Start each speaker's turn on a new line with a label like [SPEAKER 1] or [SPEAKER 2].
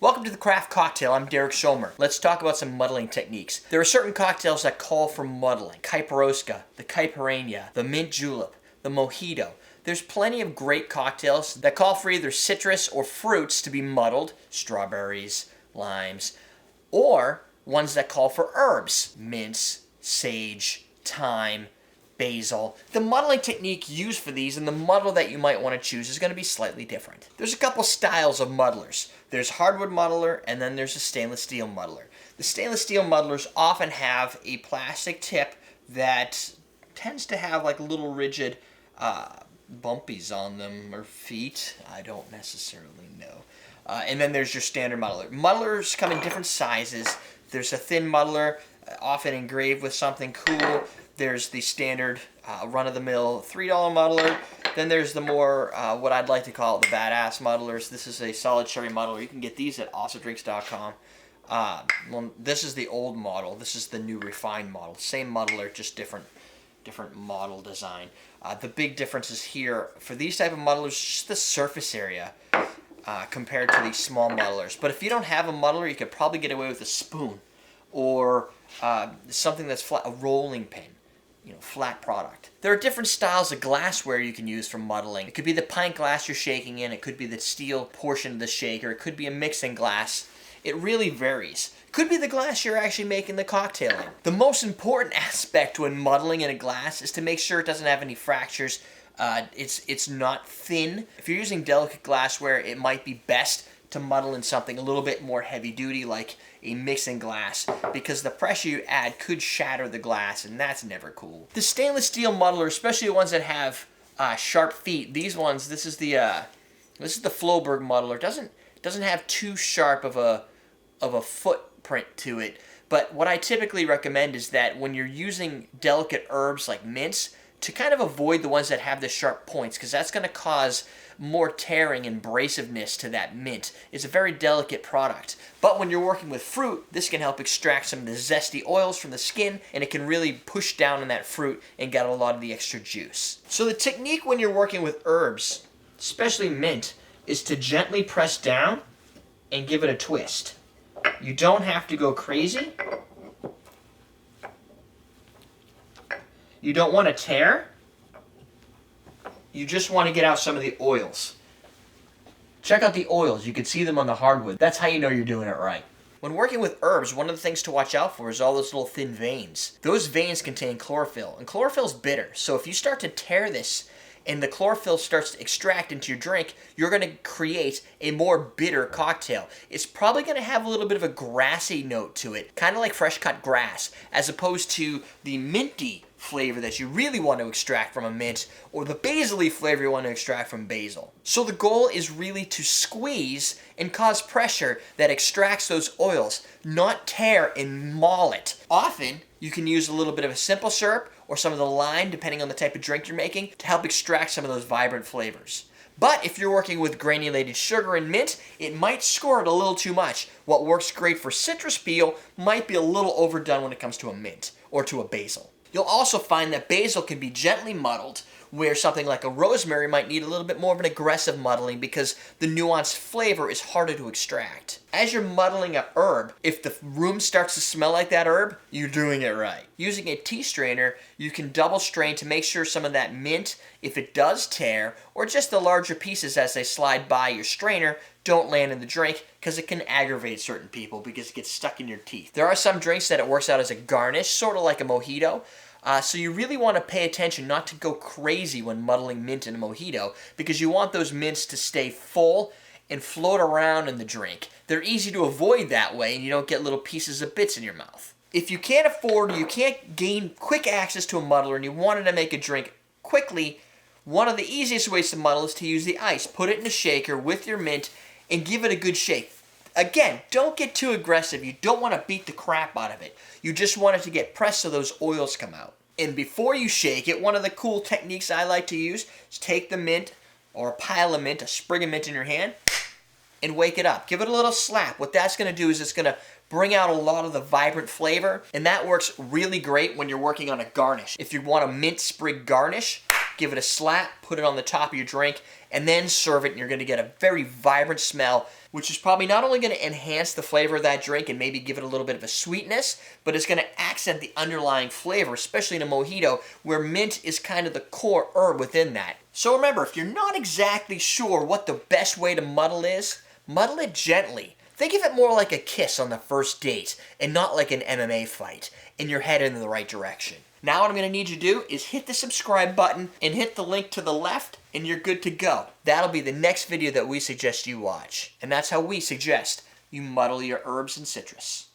[SPEAKER 1] Welcome to the Craft Cocktail. I'm Derek Schomer. Let's talk about some muddling techniques. There are certain cocktails that call for muddling. Caipiroska, the caipirinha, the mint julep, the mojito. There's plenty of great cocktails that call for either citrus or fruits to be muddled, strawberries, limes, or ones that call for herbs, mints, sage, thyme, basil. The muddling technique used for these and the muddle that you might want to choose is going to be slightly different. There's a couple styles of muddlers. There's hardwood muddler and then there's a stainless steel muddler. The stainless steel muddlers often have a plastic tip that tends to have like little rigid bumpies on them or feet. I don't necessarily know. And then there's your standard muddler. Muddlers come in different sizes. There's a thin muddler, often engraved with something cool. There's the standard run-of-the-mill $3 muddler. Then there's the more, what I'd like to call the badass muddlers. This is a solid cherry muddler. You can get these at awesomedrinks.com. Well, this is the old model. This is the new refined model. Same muddler, just different model design. The big difference is here, for these type of muddlers, just the surface area compared to these small muddlers. But if you don't have a muddler, you could probably get away with a spoon or something that's flat, a rolling pin. Flat product. There are different styles of glassware you can use for muddling. It could be the pint glass you're shaking in, it could be the steel portion of the shaker, it could be a mixing glass. It really varies. It could be the glass you're actually making the cocktail in. The most important aspect when muddling in a glass is to make sure it doesn't have any fractures. It's not thin. If you're using delicate glassware, it might be best to muddle in something a little bit more heavy duty like a mixing glass because the pressure you add could shatter the glass and that's never cool. The stainless steel muddler, especially the ones that have sharp feet, these ones, this is the Floberg muddler, doesn't have too sharp of a footprint to it, but what I typically recommend is that when you're using delicate herbs like mints, to kind of avoid the ones that have the sharp points, because that's going to cause more tearing and abrasiveness to that mint. It's a very delicate product. But when you're working with fruit, this can help extract some of the zesty oils from the skin, and it can really push down on that fruit and get a lot of the extra juice. So the technique when you're working with herbs, especially mint, is to gently press down and give it a twist. You don't have to go crazy. You don't want to tear. You just want to get out some of the oils. Check out the oils. You can see them on the hardwood. That's how you know you're doing it right. When working with herbs, one of the things to watch out for is all those little thin veins. Those veins contain chlorophyll, and chlorophyll is bitter. So if you start to tear this and the chlorophyll starts to extract into your drink, you're going to create a more bitter cocktail. It's probably going to have a little bit of a grassy note to it, kind of like fresh cut grass, as opposed to the minty flavor that you really want to extract from a mint, or the basil-y flavor you want to extract from basil. So the goal is really to squeeze and cause pressure that extracts those oils, not tear and maul it. Often, you can use a little bit of a simple syrup or some of the lime, depending on the type of drink you're making, to help extract some of those vibrant flavors. But if you're working with granulated sugar and mint, it might score it a little too much. What works great for citrus peel might be a little overdone when it comes to a mint or to a basil. You'll also find that basil can be gently muddled, where something like a rosemary might need a little bit more of an aggressive muddling because the nuanced flavor is harder to extract. As you're muddling a herb, if the room starts to smell like that herb, you're doing it right. Using a tea strainer, you can double strain to make sure some of that mint, if it does tear, or just the larger pieces as they slide by your strainer, don't land in the drink because it can aggravate certain people because it gets stuck in your teeth. There are some drinks that it works out as a garnish, sort of like a mojito. So you really want to pay attention not to go crazy when muddling mint in a mojito because you want those mints to stay full and float around in the drink. They're easy to avoid that way and you don't get little pieces of bits in your mouth. If you can't afford or you can't gain quick access to a muddler and you wanted to make a drink quickly, one of the easiest ways to muddle is to use the ice. Put it in a shaker with your mint and give it a good shake. Again, don't get too aggressive. You don't want to beat the crap out of it. You just want it to get pressed so those oils come out. And before you shake it, one of the cool techniques I like to use is take the mint or a pile of mint, a sprig of mint in your hand, and wake it up. Give it a little slap. What that's going to do is it's going to bring out a lot of the vibrant flavor, and that works really great when you're working on a garnish. If you want a mint sprig garnish, give it a slap, put it on the top of your drink, and then serve it, and you're going to get a very vibrant smell which is probably not only going to enhance the flavor of that drink and maybe give it a little bit of a sweetness, but it's going to accent the underlying flavor, especially in a mojito where mint is kind of the core herb within that. So remember, if you're not exactly sure what the best way to muddle is, muddle it gently. Think of it more like a kiss on the first date and not like an MMA fight, and you're headed in the right direction. Now what I'm going to need you to do is hit the subscribe button and hit the link to the left, and you're good to go. That'll be the next video that we suggest you watch. And that's how we suggest you muddle your herbs and citrus.